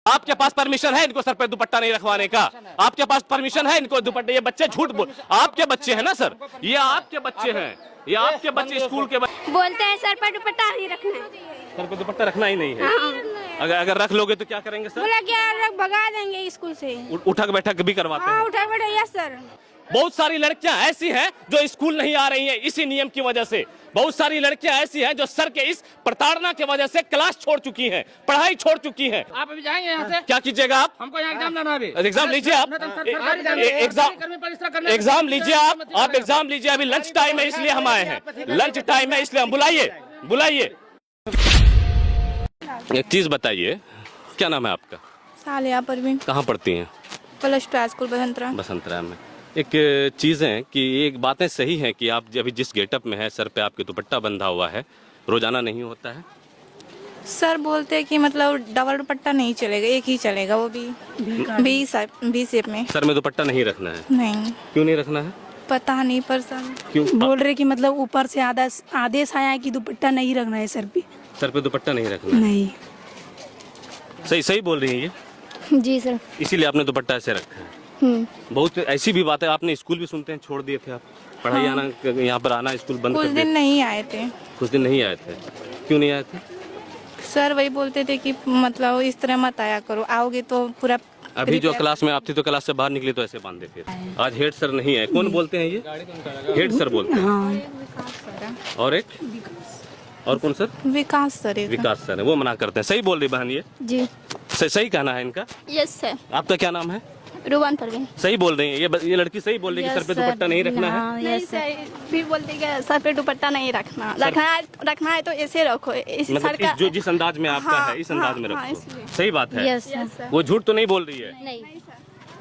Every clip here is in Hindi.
आपके पास परमिशन है इनको सर पे दुपट्टा नहीं रखवाने का? आपके पास परमिशन है इनको दुपट्टे? ये बच्चे झूठ बोल, आपके बच्चे हैं ना सर, ये आपके बच्चे हैं, ये आपके बच्चे स्कूल के बोलते हैं सर पर दुपट्टा नहीं रखना है, सर पे दुपट्टा रखना ही नहीं है। अगर रख लोगे तो क्या करेंगे सर? बोला क्या लोग भगा देंगे स्कूल से। उठक बैठक भी करवाते हैं? उठक बैठक यस सर। बहुत सारी लड़कियां ऐसी हैं जो स्कूल नहीं आ रही हैं इसी नियम की वजह से। बहुत सारी लड़कियां ऐसी हैं जो सर के इस प्रताड़ना की वजह से क्लास छोड़ चुकी हैं, पढ़ाई छोड़ चुकी हैं। आप अभी जाएंगे यहाँ से? क्या कीजिएगा आप? हमको यहाँ एग्जाम लाना है। एग्जाम लीजिए आप, एग्जाम लीजिए आप एग्जाम लीजिए। अभी लंच टाइम है इसलिए हम आए हैं, लंच टाइम है इसलिए हम बुलाइए। एक चीज बताइए, क्या नाम है आपका? सालिया परवीन। कहाँ पढ़ती हैं? +2 स्कूल बसंतरा। बसंतरा में। एक चीज़ है कि एक बातें सही हैं कि आप अभी जिस गेटअप में है, सर पे आपके दुपट्टा बंधा हुआ है, रोजाना नहीं होता है? सर बोलते हैं कि मतलब डबल दुपट्टा नहीं चलेगा, एक ही चलेगा, वो भी बी शेप में। सर में दुपट्टा नहीं रखना है? नहीं। क्यों नहीं रखना है? पता नहीं, पर सर क्यों बोल रहे कि मतलब ऊपर से आदेश आया है कि दुपट्टा नहीं रखना है सर पे। सर पे दुपट्टा नहीं रखना है? नहीं। सही बोल रही है ये? जी सर। इसीलिए आपने दुपट्टा ऐसे रखा है? बहुत ऐसी भी बातें आपने स्कूल भी सुनते हैं, छोड़ दिए थे आप पढ़ाई? आना यहाँ पर आना स्कूल बंद कुछ कर दिन नहीं आए थे। कुछ दिन नहीं आए थे? क्यों नहीं आए थे? सर वही बोलते थे कि मतलब इस तरह मत आया करो, आओगे तो पूरा। अभी जो क्लास में आप थी तो क्लास से बाहर निकले तो ऐसे बांधे थे। आज हेड सर नहीं है, कौन बोलते हैं ये? हेड सर बोलते हैं। हाँ। और कौन सर? विकास सर है। विकास सर है, वो मना करते हैं। सही बोल रही बहन ये? जी सही कहना है इनका? Yes sir. आपका क्या नाम है? रुबान परवीन। सही बोल रही है ये लड़की, सही बोल रही है कि सर पे दुपट्टा नहीं रखना है? नहीं सर, फिर बोलते हैं सर पे दुपट्टा नहीं रखना है तो ऐसे रखो। मतलब जो जिस अंदाज में आपका है इस अंदाज में रखो। सही बात है। Yes sir. वो झूठ तो नहीं बोल रही है? नहीं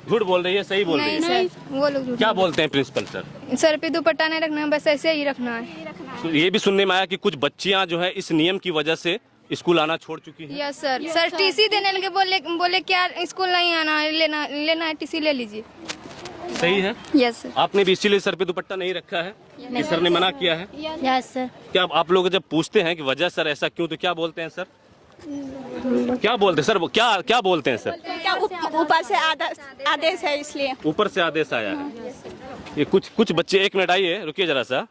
झूठ बोल रही है, सही बोल रही है? वो लोग क्या बोलते हैं प्रिंसिपल सर? सर पे दुपट्टा नहीं रखना, बस ऐसे ही रखना है। तो ये भी सुनने में आया कि कुछ बच्चियां जो है इस नियम की वजह से स्कूल आना छोड़ चुकी हैं? Yes sir. सर टीसी देने लगे, बोले क्या स्कूल नहीं आना है, लेना है टीसी ले लीजिए। सही है। Yes sir. आपने भी इसीलिए सर पे दुपट्टा नहीं रखा है कि सर ने मना किया है? Yes sir. क्या आप लोग जब पूछते हैं कि वजह सर ऐसा क्यों, तो क्या बोलते हैं सर? क्या बोलते हैं सर? क्या बोलते हैं सर? ऊपर से आदेश है इसलिए। ऊपर से आदेश आया है। ये कुछ बच्चे, एक मिनट आइए, रुकिए जरा सा,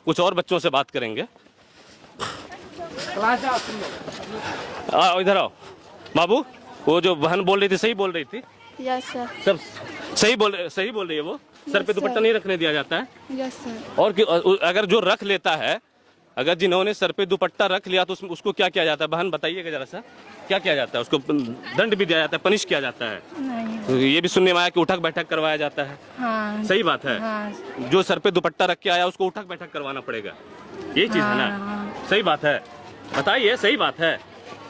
कुछ और बच्चों से बात करेंगे। इधर आओ बाबू। वो जो बहन बोल रही थी सही बोल रही थी? Yes sir. सब सही बोल रही है वो? सर पे दुपट्टा नहीं रखने दिया जाता है? Yes sir. और अगर जो रख लेता है, अगर जिन्होंने सर पे दुपट्टा रख लिया तो उसको क्या किया जाता है? बहन बताइएगा जरा सा, क्या किया जाता है? उसको दंड भी दिया जाता है, पनिश किया जाता है? नहीं। तो ये भी सुनने में आया कि उठक बैठक करवाया जाता है? हाँ। सही बात है। हाँ। जो सर पे दुपट्टा रख के आया उसको उठक बैठक करवाना पड़ेगा, ये चीज है ना? सही बात है, बताइए। सही बात है?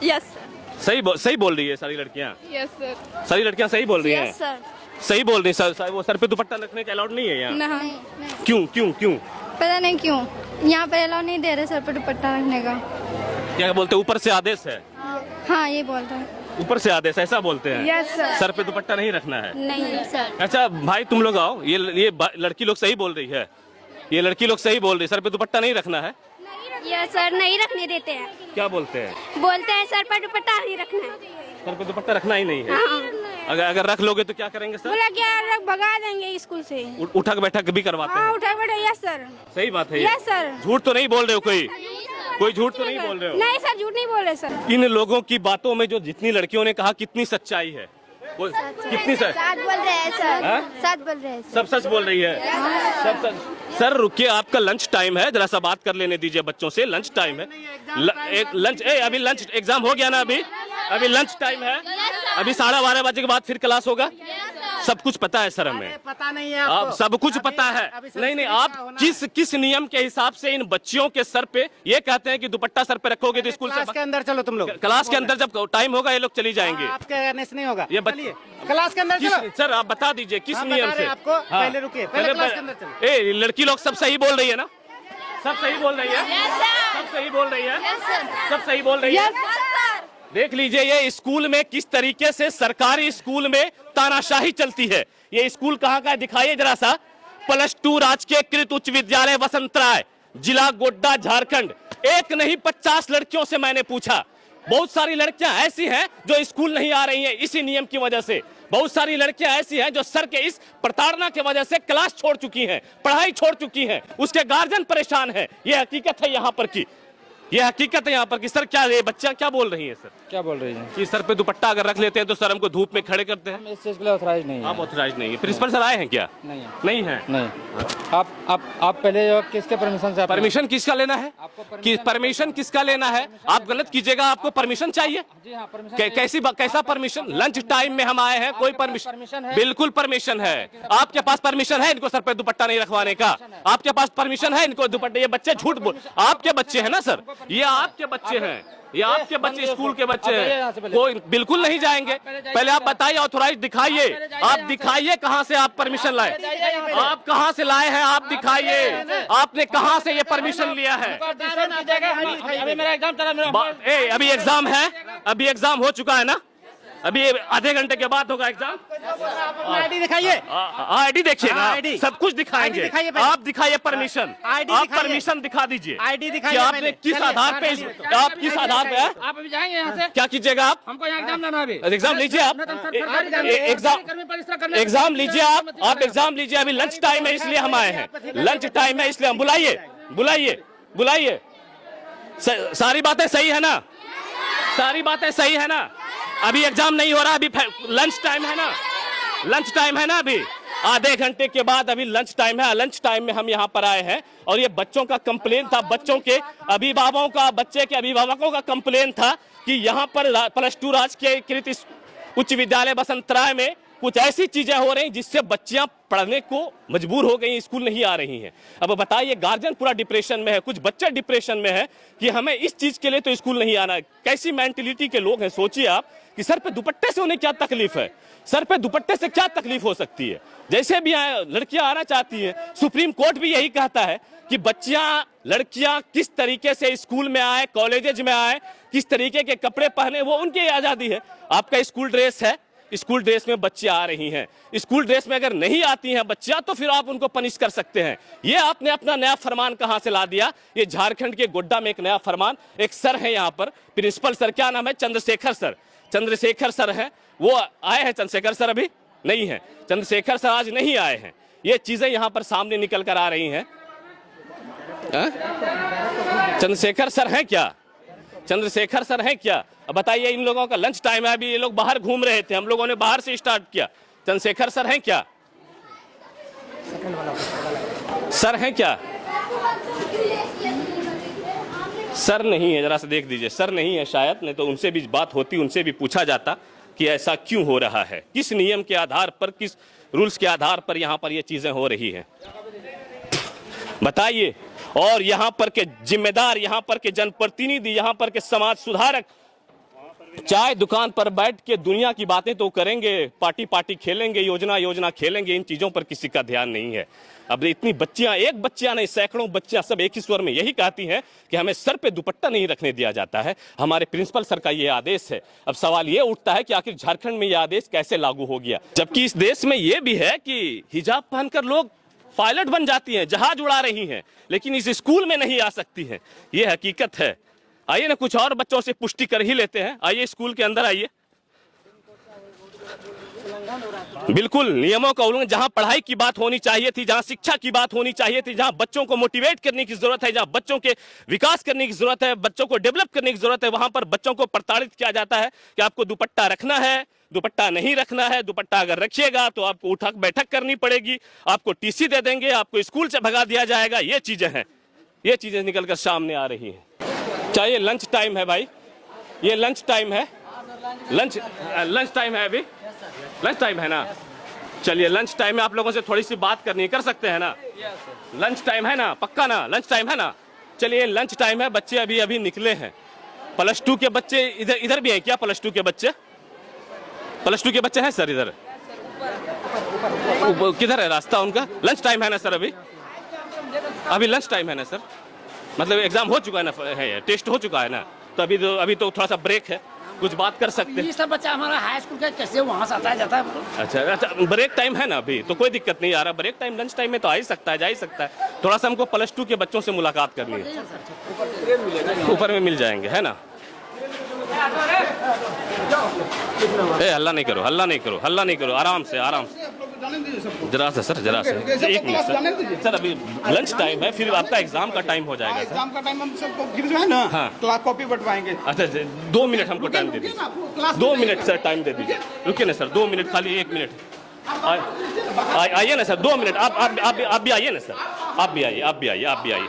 यस सही बोल रही है सारी लड़कियां? Yes sir. सारी लड़कियां सही बोल रही हैं? Yes sir. सही बोल रही है। वो सर पे दुपट्टा रखने का अलाउड नहीं है यहाँ? नहीं। क्यों? पता नहीं क्यों यहाँ पे अलाउ नहीं दे रहे सर पे दुपट्टा रखने का। क्या बोलते हैं? ऊपर से आदेश है? हाँ ये बोल रहे हैं। ऊपर से आदेश, ऐसा बोलते हैं? Yes sir. सर पे दुपट्टा नहीं रखना है? नहीं सर। अच्छा भाई तुम लोग आओ, ये लड़की लोग सही बोल रही है, ये लड़की लोग सही बोल रही है, सर पे दुपट्टा नहीं रखना है? ये सर नहीं रखने देते हैं। क्या बोलते हैं? बोलते हैं सर पर दुपट्टा नहीं रखना है। सर पे दुपट्टा रखना ही नहीं है? अगर रख लोगे तो क्या करेंगे सर? बोला क्या लोग भगा देंगे स्कूल से। उठक बैठक भी करवाते हैं? उठक बैठक यस सर। सही बात है? Yes sir. झूठ तो नहीं बोल रहे हो? कोई झूठ तो नहीं बोल रहे हो? नहीं सर, झूठ नहीं बोल रहे सर। इन लोगों की बातों में जो जितनी लड़कियों ने कहा कितनी सच्चाई है? वो कितनी सच बोल रहे हैं सर। हाँ? सच बोल रहे हैं सब सच बोल रही है? सब सच। सर रुकिए, आपका लंच टाइम है, जरा सा बात कर लेने दीजिए बच्चों से। लंच टाइम है, अभी लंच एग्जाम हो गया ना? अभी लंच टाइम है, अभी 12:30 बजे के बाद फिर क्लास होगा। सब कुछ पता है सर हमें? पता नहीं है आप सब कुछ पता है? नहीं, आप किस नियम के हिसाब से इन बच्चियों के सर पे ये कहते हैं कि दुपट्टा सर पे रखोगे तो स्कूल क्लास के अंदर चलो तुम लोग। क्लास के अंदर जब टाइम होगा ये लोग चली जाएंगे। आपके अवेयरनेस नहीं होगा। ये चलिए क्लास के अंदर चलो। सर आप बता दीजिए किस नियम से? आपको पहले रुकिए, पहले क्लास के अंदर चलो। ए लड़की लोग सब सही बोल रही है ना? सब सही बोल रही है? सब सही बोल रही है? सब सही बोल रही है? देख लीजिए ये स्कूल में किस तरीके से, सरकारी स्कूल में तानाशाही चलती है। ये स्कूल कहाँ का है दिखाइए जरा सा। +2 राजकीय कृत उच्च विद्यालय बसंतराय, जिला गोड्डा, झारखंड। एक नहीं 50 लड़कियों से मैंने पूछा, बहुत सारी लड़कियां ऐसी हैं जो स्कूल नहीं आ रही हैं इसी नियम की वजह से। बहुत सारी लड़कियां ऐसी हैं जो सर के इस प्रताड़ना की वजह से क्लास छोड़ चुकी हैं, पढ़ाई छोड़ चुकी हैं, उसके गार्जियन परेशान हैं। यह हकीकत है यहाँ पर की, यह हकीकत है यहाँ पर कि सर क्या ये बच्चा क्या बोल रही है सर? क्या बोल रही है कि सर पे दुपट्टा अगर रख लेते हैं तो सर हमको धूप में खड़े करते हैं। इस चीज के लिए ऑथराइज नहीं है। आप ऑथराइज नहीं है। प्रिंसिपल सर आए हैं क्या? नहीं है। नहीं है। नहीं। आप पहले किसके परमिशन से? परमिशन किसका लेना है? कि परमिशन किसका लेना है? आप गलत कीजिएगा, आपको परमिशन चाहिए। जी हाँ, परमिशन। कैसा परमिशन? लंच टाइम में हम आए हैं, कोई परमिशन है? बिल्कुल परमिशन है। आपके पास परमिशन है इनको सर पे दुपट्टा नहीं रखवाने का? आपके पास परमिशन है इनको दुपट्टे? ये बच्चे झूठ बोल, आपके बच्चे हैं ना सर, ये आपके बच्चे हैं, ये आपके बच्चे स्कूल के बच्चे हैं, कोई बिल्कुल नहीं जाएंगे। पहले आप बताइए, ऑथोराइज दिखाइए, आप दिखाइए कहां से आप परमिशन लाए, आप कहां से लाए हैं, आप दिखाइए, आपने कहां से ये परमिशन लिया है? अभी मेरा एग्जाम चला, अभी एग्जाम है, अभी एग्जाम हो चुका है ना, अभी आधे घंटे के बाद होगा एग्जाम। आईडी दिखाइए, आईडी देखिएगा, ID सब कुछ दिखाएंगे। दिखाइए, आप दिखाइए परमिशन, ID आप दिखाइए। परमिशन दिखा दीजिए। आईडी कि दिखाइए। आपने किस आधार पे, आप किस आधार पे हैं? आप अभी जाएंगे यहाँ से? क्या कीजिएगा आप? हमको यहाँ एग्जाम देना है अभी। एग्जाम लीजिए आप, एग्जाम लीजिए आप एग्जाम लीजिए। अभी लंच टाइम है इसलिए हम आए हैं, लंच टाइम है इसलिए हम बुलाइए। सारी बातें सही है ना? सारी बातें सही है ना? अभी एग्जाम नहीं हो रहा, अभी लंच टाइम है ना, लंच टाइम है ना, अभी आधे घंटे के बाद अभी लंच टाइम है। लंच टाइम में हम यहाँ पर आए हैं और ये बच्चों का कंप्लेन था, बच्चों के अभिभावकों का, बच्चे के अभिभावकों का कंप्लेन था कि यहाँ पर +2 राजकीय उच्च विद्यालय बसंतराय में कुछ ऐसी चीजें हो रही जिससे बच्चियां पढ़ने को मजबूर हो गई, स्कूल नहीं आ रही हैं। अब बताइए, गार्जियन पूरा डिप्रेशन में है, कुछ बच्चे डिप्रेशन में है कि हमें इस चीज के लिए तो स्कूल नहीं आना है। कैसी मेंटलिटी के लोग हैं, सोचिए आप कि सर पे दुपट्टे से उन्हें क्या तकलीफ है, सर पे दुपट्टे से क्या तकलीफ हो सकती है। जैसे भी लड़कियां आना चाहती हैं, सुप्रीम कोर्ट भी यही कहता है कि बच्चियां, लड़कियां किस तरीके से स्कूल में आए, कॉलेजेज में आए, किस तरीके के कपड़े पहने, वो उनकी आजादी है। आपका स्कूल ड्रेस है, स्कूल ड्रेस में बच्चियां आ रही हैं, स्कूल ड्रेस में अगर नहीं आती हैं बच्चियां तो फिर आप उनको पनिश कर सकते हैं। ये आपने अपना नया फरमान कहां से ला दिया? ये झारखंड के गोड्डा में एक नया फरमान, एक सर है यहाँ पर, प्रिंसिपल सर, क्या नाम है? चंद्रशेखर सर है, वो आए हैं। चंद्रशेखर सर अभी नहीं है, चंद्रशेखर सर आज नहीं आए हैं। ये चीजें यहाँ पर सामने निकल कर आ रही हैं। चंद्रशेखर सर हैं क्या? चंद्रशेखर सर हैं क्या? अब बताइए, इन लोगों का लंच टाइम है, अभी ये लोग बाहर घूम रहे थे, हम लोगों ने बाहर से स्टार्ट किया। चंद्रशेखर सर हैं क्या? सर हैं क्या? सर नहीं है, जरा से देख दीजिए, सर नहीं है शायद, नहीं तो उनसे भी बात होती, उनसे भी पूछा जाता कि ऐसा क्यों हो रहा है, किस नियम के आधार पर, किस रूल्स के आधार पर यहाँ पर ये चीजें हो रही हैं, बताइए। और यहाँ पर के जिम्मेदार, यहाँ पर के जनप्रतिनिधि, यहाँ पर के समाज सुधारक चाय दुकान पर बैठ के दुनिया की बातें तो करेंगे, पार्टी खेलेंगे, योजना खेलेंगे, इन चीजों पर किसी का ध्यान नहीं है। अब इतनी बच्चियां, एक बच्चियां नहीं, सैकड़ों बच्चियां सब एक ही स्वर में यही कहती हैं कि हमें सर पे दुपट्टा नहीं रखने दिया जाता है, हमारे प्रिंसिपल सर का ये आदेश है। अब सवाल ये उठता है कि आखिर झारखंड में ये आदेश कैसे लागू हो गया, जबकि इस देश में ये भी है कि हिजाब पहनकर लोग पायलट बन जाती हैं, जहाज उड़ा रही हैं, लेकिन इस स्कूल में नहीं आ सकती हैं। ये हकीकत है। आइए ना, कुछ और बच्चों से पुष्टि कर ही लेते हैं। आइए स्कूल के अंदर आइए। बिल्कुल नियमों का उल्लंघन, जहां पढ़ाई की बात होनी चाहिए थी, जहां शिक्षा की बात होनी चाहिए थी, जहां बच्चों को मोटिवेट करने की जरूरत है, जहां बच्चों के विकास करने की जरूरत है, बच्चों को डेवलप करने की जरूरत है, वहां पर बच्चों को प्रताड़ित किया जाता है कि आपको दुपट्टा रखना है, दुपट्टा नहीं रखना है, दुपट्टा अगर रखिएगा तो आपको उठक बैठक करनी पड़ेगी, आपको टीसी दे देंगे, आपको स्कूल से भगा दिया जाएगा। ये चीजें हैं, ये चीजें निकलकर सामने आ रही हैं। चाहिए लंच टाइम है भाई, ये लंच टाइम है, लंच टाइम है, अभी लंच टाइम है ना। चलिए लंच टाइम में आप लोगों से थोड़ी सी बात करनी कर सकते हैं ना? लंच टाइम है ना, पक्का ना, लंच टाइम है ना। चलिए लंच टाइम है, बच्चे अभी अभी निकले हैं। +2 के बच्चे इधर भी हैं क्या? +2 के बच्चे, +2 के बच्चे हैं सर इधर? किधर है रास्ता उनका? लंच टाइम है ना सर? अभी लंच टाइम है ना सर? मतलब एग्जाम हो चुका है ना, है टेस्ट हो चुका है ना, तो अभी तो थोड़ा सा ब्रेक है, कुछ बात कर सकते हैं। ये सब बच्चा हमारा हाई स्कूल का कैसे वहाँ से आता जाता है। अच्छा, ब्रेक टाइम है ना अभी, तो कोई दिक्कत नहीं आ रहा। ब्रेक टाइम लंच टाइम में तो आ ही सकता है, जा ही सकता है। थोड़ा सा हमको +2 के बच्चों से मुलाकात करनी है, ऊपर में मिल जाएंगे, है ना। ए हल्ला नहीं करो, हल्ला नहीं करो, हल्ला नहीं करो, आराम से, आराम से। जरा सा सर, जरा सा, एक मिनट सर। सर अभी लंच टाइम है, फिर आपका एग्जाम का टाइम हो जाएगा सर। एग्जाम का टाइम हम सबको फिर जो है ना, हाँ। क्लास कॉपी बंटवाएंगे। अच्छा 2 मिनट हमको टाइम दे दीजिए, 2 मिनट सर टाइम दे दीजिए। रुकिए ना सर, 2 मिनट, खाली 1 मिनट। आइए ना सर, 2 मिनट। आप भी आइए ना सर, आप भी आइए, आप भी आइए, आप भी आइए।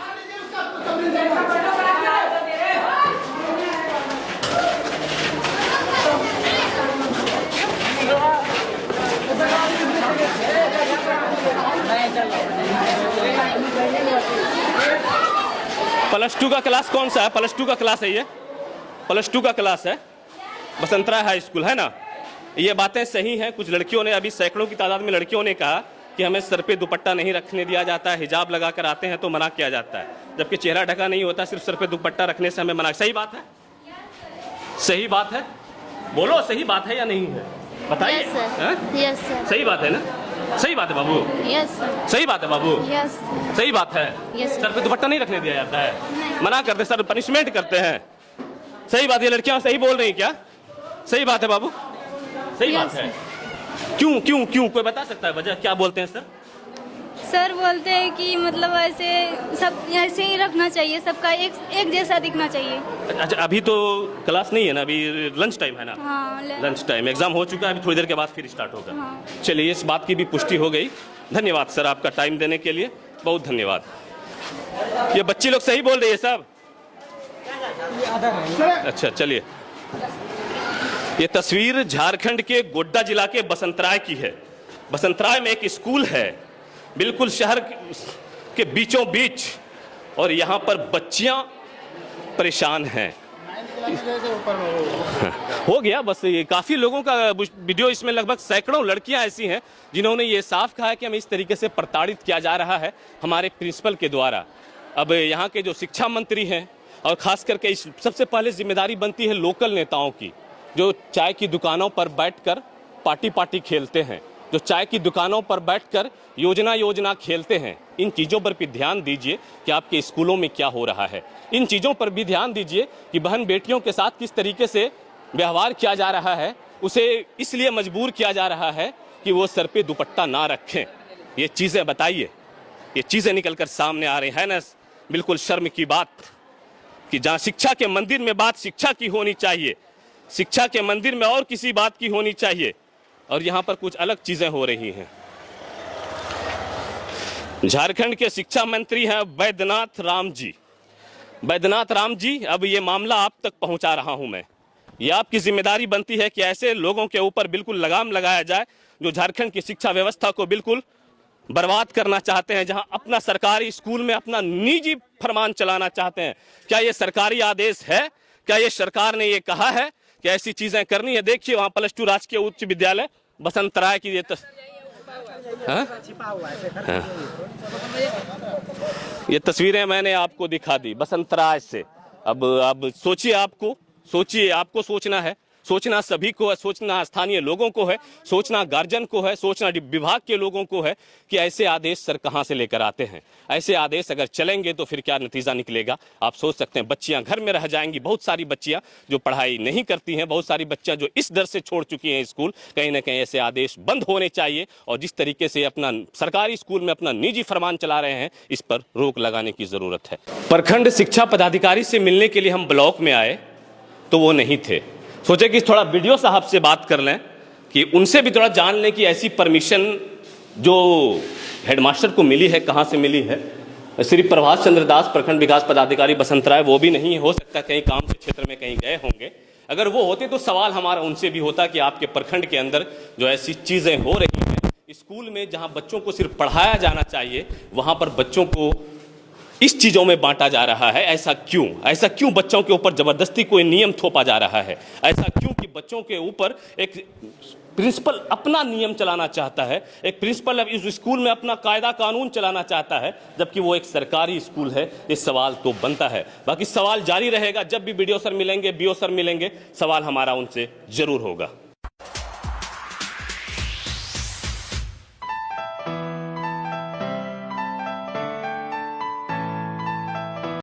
+2 का क्लास कौन सा है? +2 का क्लास है ये, +2 का क्लास है, बसंतराय हाई स्कूल है ना। ये बातें सही हैं। कुछ लड़कियों ने, अभी सैकड़ों की तादाद में लड़कियों ने कहा कि हमें सर पे दुपट्टा नहीं रखने दिया जाता है, हिजाब लगा कर आते हैं तो मना किया जाता है, जबकि चेहरा ढका नहीं होता, सिर्फ सर पे दुपट्टा रखने से हमें मना। सही बात है? सही बात है? बोलो, सही बात है या नहीं है? बताइए। Yes sir. सही बात है ना? सही बात है बाबू? Yes sir. सही बात है बाबू? यस। सही बात है? Yes, sir. सर पे दुपट्टा नहीं रखने दिया जाता है, मना करते सर, पनिशमेंट करते हैं। सही बात है? लड़कियां सही बोल रही क्या? सही बात है बाबू? सही बात है? क्यों क्यों क्यों? कोई बता सकता है वजह? क्या बोलते हैं सर? सर बोलते हैं कि मतलब ऐसे सब ऐसे ही रखना चाहिए, सबका एक जैसा दिखना चाहिए। अच्छा, अभी तो क्लास नहीं है ना, अभी लंच टाइम है ना। हाँ, लंच टाइम, एग्जाम हो चुका है, अभी थोड़ी देर के बाद फिर स्टार्ट होगा। हाँ। चलिए, इस बात की भी पुष्टि हो गई। धन्यवाद सर, आपका टाइम देने के लिए बहुत धन्यवाद। ये बच्ची लोग सही बोल रही है सब? अच्छा चलिए। ये तस्वीर झारखंड के गोड्डा जिला के बसंतराय की है। बसंतराय में एक स्कूल है, बिल्कुल शहर के बीचों बीच, और यहाँ पर बच्चियां परेशान हैं। हो गया बस। ये काफ़ी लोगों का वीडियो, इसमें लगभग सैकड़ों लड़कियां ऐसी हैं जिन्होंने ये साफ कहा है कि हमें इस तरीके से प्रताड़ित किया जा रहा है हमारे प्रिंसिपल के द्वारा। अब यहाँ के जो शिक्षा मंत्री हैं, और ख़ास करके इस सबसे पहले जिम्मेदारी बनती है लोकल नेताओं की, जो चाय की दुकानों पर बैठकर पार्टी खेलते हैं, जो चाय की दुकानों पर बैठकर योजना खेलते हैं। इन चीज़ों पर भी ध्यान दीजिए कि आपके स्कूलों में क्या हो रहा है। इन चीज़ों पर भी ध्यान दीजिए कि बहन बेटियों के साथ किस तरीके से व्यवहार किया जा रहा है। उसे इसलिए मजबूर किया जा रहा है कि वो सर पे दुपट्टा ना रखें। ये चीज़ें बताइए, ये चीज़ें निकल कर सामने आ रही है ना। बिल्कुल शर्म की बात कि जहाँ शिक्षा के मंदिर में बात शिक्षा की होनी चाहिए, शिक्षा के मंदिर में और किसी बात की होनी चाहिए, और यहाँ पर कुछ अलग चीज़ें हो रही हैं। झारखंड के शिक्षा मंत्री हैं वैद्यनाथ राम जी। वैद्यनाथ राम जी, अब ये मामला आप तक पहुंचा रहा हूं मैं। ये आपकी जिम्मेदारी बनती है कि ऐसे लोगों के ऊपर बिल्कुल लगाम लगाया जाए जो झारखंड की शिक्षा व्यवस्था को बिल्कुल बर्बाद करना चाहते हैं, जहां अपना सरकारी स्कूल में अपना निजी फरमान चलाना चाहते हैं। क्या ये सरकारी आदेश है? क्या ये सरकार ने ये कहा है कि ऐसी चीजें करनी है? देखिए वहां +2 राजकीय उच्च विद्यालय बसंतराय की ये तस्वीरें मैंने आपको दिखा दी बसंतराय से। अब सोचिए, आपको सोचना है, सोचना सभी को है, सोचना स्थानीय लोगों को है, सोचना गार्जियन को है, सोचना विभाग के लोगों को है कि ऐसे आदेश सर कहां से लेकर आते हैं। ऐसे आदेश अगर चलेंगे तो फिर क्या नतीजा निकलेगा आप सोच सकते हैं। बच्चियां घर में रह जाएंगी, बहुत सारी बच्चियां जो पढ़ाई नहीं करती हैं, बहुत सारी बच्चियां जो इस डर से छोड़ चुकी हैं स्कूल। कहीं ना कहीं ऐसे आदेश बंद होने चाहिए, और जिस तरीके से अपना सरकारी स्कूल में अपना निजी फरमान चला रहे हैं, इस पर रोक लगाने की जरूरत है। प्रखंड शिक्षा पदाधिकारी से मिलने के लिए हम ब्लॉक में आए तो वो नहीं थे। सोचे कि थोड़ा वीडियो साहब से बात कर लें, कि उनसे भी थोड़ा जान लें कि ऐसी परमिशन जो हेडमास्टर को मिली है कहाँ से मिली है। श्री प्रभाष चंद्र दास प्रखंड विकास पदाधिकारी बसंतराय वो भी नहीं, हो सकता कहीं काम के क्षेत्र में कहीं गए होंगे। अगर वो होते तो सवाल हमारा उनसे भी होता कि आपके प्रखंड के अंदर जो ऐसी चीज़ें हो रही हैं स्कूल में, जहाँ बच्चों को सिर्फ पढ़ाया जाना चाहिए, वहाँ पर बच्चों को इस चीज़ों में बांटा जा रहा है। ऐसा क्यों बच्चों के ऊपर ज़बरदस्ती कोई नियम थोपा जा रहा है? ऐसा क्यों कि बच्चों के ऊपर एक प्रिंसिपल अपना नियम चलाना चाहता है, एक प्रिंसिपल इस स्कूल में अपना कायदा कानून चलाना चाहता है, जबकि वो एक सरकारी स्कूल है। इस सवाल तो बनता है। बाकी सवाल जारी रहेगा, जब भी वीडियो सर मिलेंगे, बीओ सर मिलेंगे, सवाल हमारा उनसे जरूर होगा।